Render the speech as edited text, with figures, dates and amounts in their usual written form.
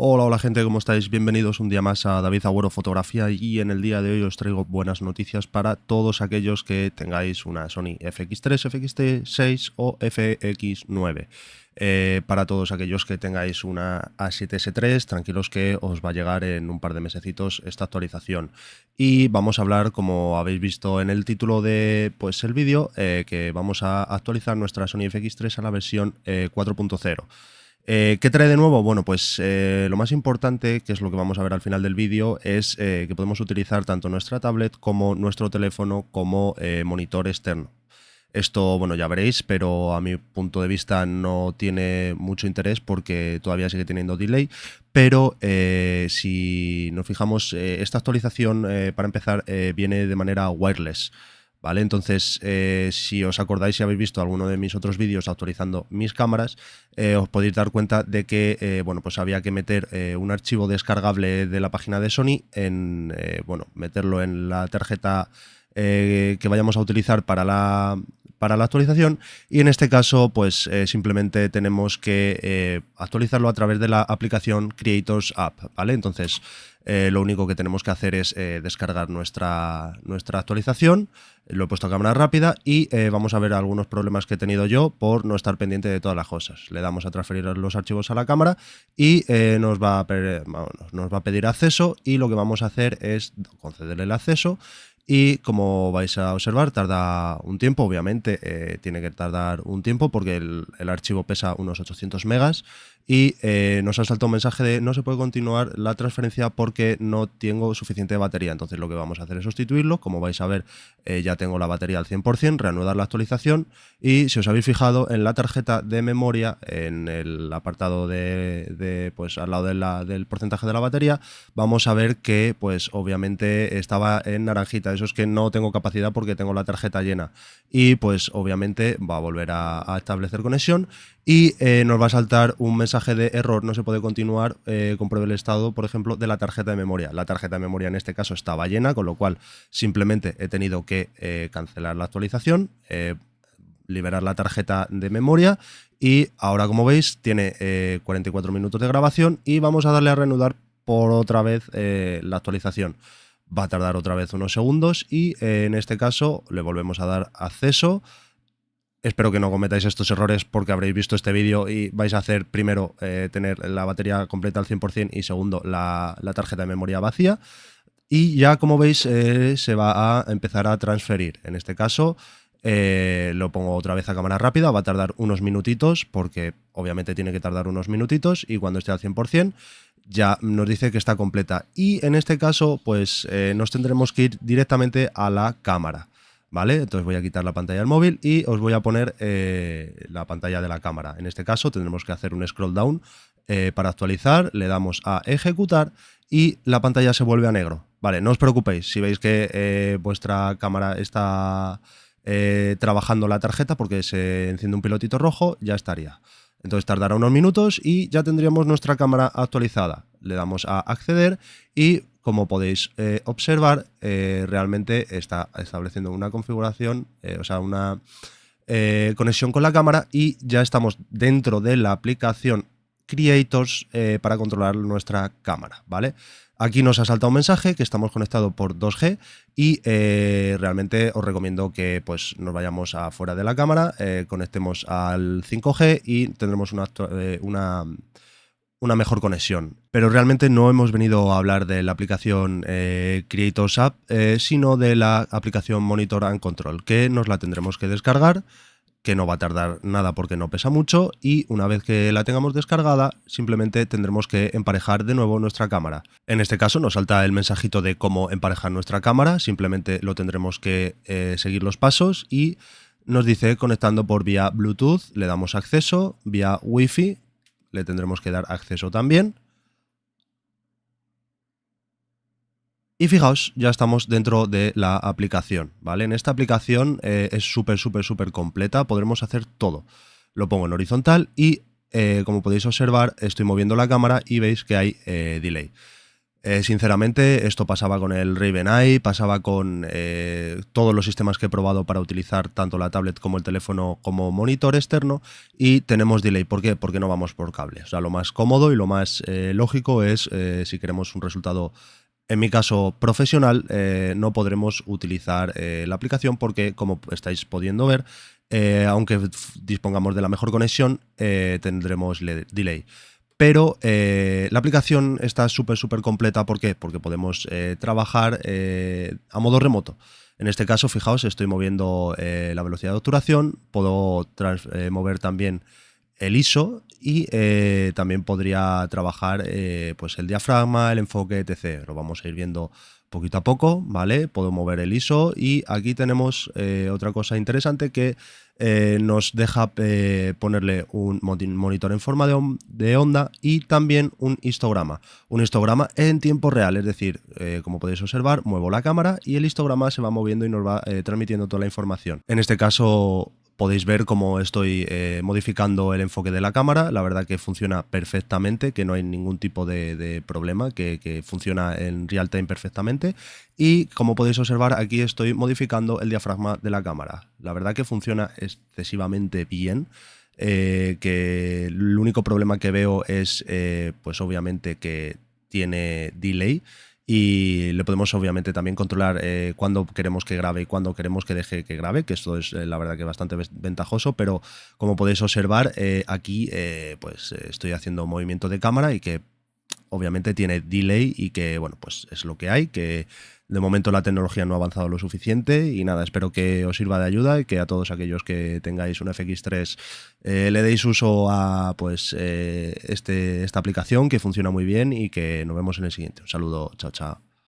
Hola, hola gente, ¿cómo estáis? Bienvenidos un día más a David Agüero Fotografía y en el día de hoy os traigo buenas noticias para todos aquellos que tengáis una Sony FX3, FX6 o FX9. Para todos aquellos que tengáis una A7S3, tranquilos que os va a llegar en un par de mesecitos esta actualización. Y vamos a hablar, como habéis visto en el título de pues, el vídeo, que vamos a actualizar nuestra Sony FX3 a la versión 4.0. ¿Qué trae de nuevo? Bueno, pues lo más importante, que es lo que vamos a ver al final del vídeo, es que podemos utilizar tanto nuestra tablet como nuestro teléfono como monitor externo. Esto, bueno, ya veréis, pero a mi punto de vista no tiene mucho interés porque todavía sigue teniendo delay. Pero si nos fijamos, esta actualización, para empezar, viene de manera wireless. ¿Vale? Entonces, si os acordáis, si habéis visto alguno de mis otros vídeos actualizando mis cámaras, os podéis dar cuenta de que bueno, pues había que meter un archivo descargable de la página de Sony, bueno, meterlo en la tarjeta que vayamos a utilizar para la actualización, y en este caso pues simplemente tenemos que actualizarlo a través de la aplicación Creators App, ¿vale? Entonces lo único que tenemos que hacer es descargar nuestra actualización. Lo he puesto a cámara rápida y vamos a ver algunos problemas que he tenido yo por no estar pendiente de todas las cosas. Le damos a transferir los archivos a la cámara y nos va a pedir acceso, y lo que vamos a hacer es concederle el acceso. Y como vais a observar, tarda un tiempo, obviamente tiene que tardar un tiempo porque el archivo pesa unos 800 megas y nos ha saltado un mensaje de no se puede continuar la transferencia porque no tengo suficiente batería. Entonces lo que vamos a hacer es sustituirlo. Como vais a ver, ya tengo la batería al 100%, reanudar la actualización, y si os habéis fijado en la tarjeta de memoria, en el apartado pues al lado del porcentaje de la batería, vamos a ver que pues obviamente estaba en naranjita. Eso es que no tengo capacidad porque tengo la tarjeta llena, y pues obviamente va a volver a establecer conexión y nos va a saltar un mensaje de error, no se puede continuar, compruebe el estado, por ejemplo, de la tarjeta de memoria. La tarjeta de memoria en este caso estaba llena, con lo cual simplemente he tenido que cancelar la actualización, liberar la tarjeta de memoria, y ahora, como veis, tiene 44 minutos de grabación y vamos a darle a reanudar por otra vez la actualización. Va a tardar otra vez unos segundos y en este caso le volvemos a dar acceso. Espero que no cometáis estos errores porque habréis visto este vídeo y vais a hacer primero tener la batería completa al 100% y segundo la tarjeta de memoria vacía. Y ya, como veis, se va a empezar a transferir. En este caso lo pongo otra vez a cámara rápida, va a tardar unos minutitos porque obviamente tiene que tardar unos minutitos, y cuando esté al 100% ya nos dice que está completa. Y en este caso pues nos tendremos que ir directamente a la cámara. ¿Vale? Entonces voy a quitar la pantalla del móvil y os voy a poner la pantalla de la cámara. En este caso tendremos que hacer un scroll down para actualizar, le damos a ejecutar y la pantalla se vuelve a negro. Vale, no os preocupéis si veis que vuestra cámara está trabajando la tarjeta porque se enciende un pilotito rojo, ya estaría. Entonces tardará unos minutos y ya tendríamos nuestra cámara actualizada. Le damos a acceder y, como podéis observar, realmente está estableciendo una configuración, o sea, una conexión con la cámara, y ya estamos dentro de la aplicación Creators para controlar nuestra cámara, ¿vale? Aquí nos ha saltado un mensaje que estamos conectados por 2G y realmente os recomiendo que pues nos vayamos afuera de la cámara, conectemos al 5G y tendremos una mejor conexión. Pero realmente no hemos venido a hablar de la aplicación Creators App, sino de la aplicación Monitor and Control, que nos la tendremos que descargar, que no va a tardar nada porque no pesa mucho, y una vez que la tengamos descargada simplemente tendremos que emparejar de nuevo nuestra cámara. En este caso nos salta el mensajito de cómo emparejar nuestra cámara, simplemente lo tendremos que seguir los pasos, y nos dice conectando por vía Bluetooth, le damos acceso, vía Wi-Fi le tendremos que dar acceso también. Y fijaos, ya estamos dentro de la aplicación, ¿vale? En esta aplicación es súper completa, podremos hacer todo. Lo pongo en horizontal y como podéis observar estoy moviendo la cámara y veis que hay delay. Sinceramente, esto pasaba con el Raven Eye, pasaba con todos los sistemas que he probado para utilizar tanto la tablet como el teléfono como monitor externo, y tenemos delay. ¿Por qué? Porque no vamos por cable. O sea, lo más cómodo y lo más lógico es, si queremos un resultado, en mi caso profesional, no podremos utilizar la aplicación porque, como estáis pudiendo ver, aunque dispongamos de la mejor conexión, tendremos delay. Pero la aplicación está súper completa. ¿Por qué? Porque podemos trabajar a modo remoto. En este caso, fijaos, estoy moviendo la velocidad de obturación, puedo mover también el ISO y también podría trabajar pues el diafragma, el enfoque, etc. Lo vamos a ir viendo poquito a poco, ¿vale? Puedo mover el ISO y aquí tenemos otra cosa interesante que nos deja ponerle un monitor en forma de onda y también un histograma. Un histograma en tiempo real, es decir, como podéis observar, muevo la cámara y el histograma se va moviendo y nos va transmitiendo toda la información. En este caso podéis ver cómo estoy modificando el enfoque de la cámara. La verdad que funciona perfectamente, que no hay ningún tipo de problema, que funciona en real time perfectamente. Y como podéis observar, aquí estoy modificando el diafragma de la cámara. La verdad que funciona excesivamente bien. Que el único problema que veo es, pues obviamente, que tiene delay. Y le podemos obviamente también controlar cuándo queremos que grabe y cuándo queremos que deje que grabe, que esto es la verdad que bastante ventajoso, pero como podéis observar aquí pues estoy haciendo movimiento de cámara y que obviamente tiene delay y que bueno, pues es lo que hay, que de momento la tecnología no ha avanzado lo suficiente y nada, espero que os sirva de ayuda y que a todos aquellos que tengáis un FX3 le deis uso a pues esta aplicación que funciona muy bien y que nos vemos en el siguiente. Un saludo, chao, chao.